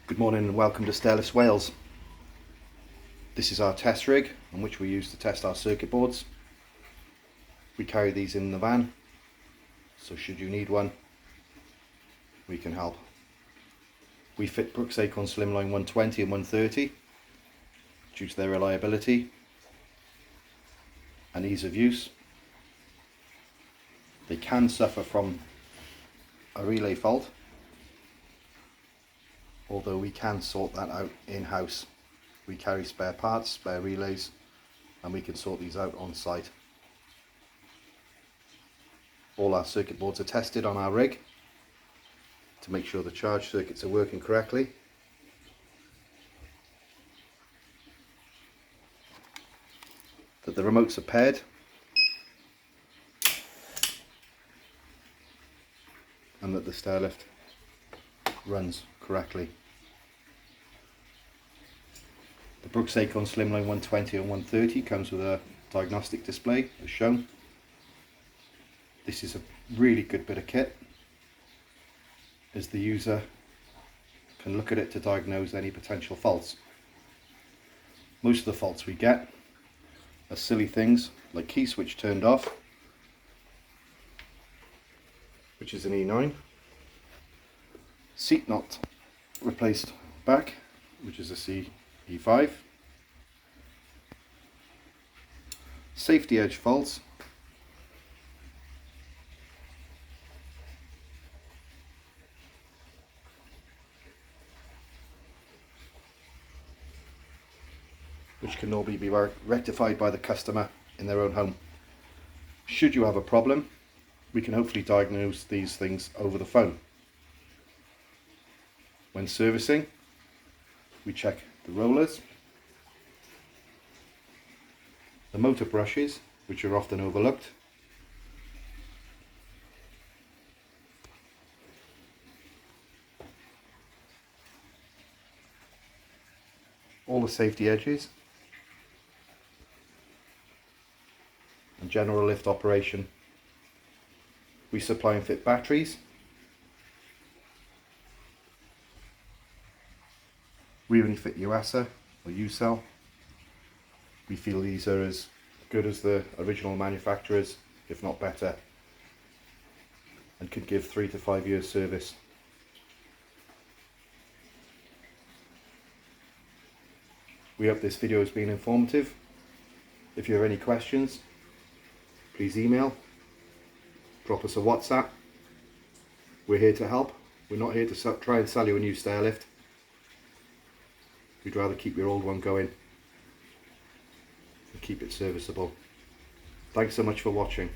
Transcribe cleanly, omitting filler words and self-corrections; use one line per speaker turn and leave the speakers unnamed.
Good morning and welcome to Stairlift Wales. This is our test rig on which we use to test our circuit boards. We carry these in the van, so should you need one, we can help. We fit Brooks Acorn Slimline 120 and 130 due to their reliability and ease of use. They can suffer from a relay fault, although we can sort that out in-house. We carry spare parts, spare relays, and we can sort these out on site. All our circuit boards are tested on our rig to make sure the charge circuits are working correctly. That the remotes are paired, and that the Stairlift runs correctly. The Brooks Acorn Slimline 120 and 130 comes with a diagnostic display as shown. This is a really good bit of kit, as the user can look at it to diagnose any potential faults. Most of the faults we get are silly things like key switch turned off, which is an E9, seat not replaced back, which is a E5, safety edge faults, which can normally be rectified by the customer in their own home. Should you have a problem, we can hopefully diagnose these things over the phone. When servicing, we check the rollers, the motor brushes, which are often overlooked, all the safety edges, and general lift operation. We supply and fit batteries. We only fit UASA or U-cell. We feel these are as good as the original manufacturers, if not better, and could give 3 to 5 years service. We hope this video has been informative. If you have any questions, please email, drop us a WhatsApp. We're here to help. We're not here to try and sell you a new Stairlift. We'd rather keep your old one going and keep it serviceable. Thanks so much for watching.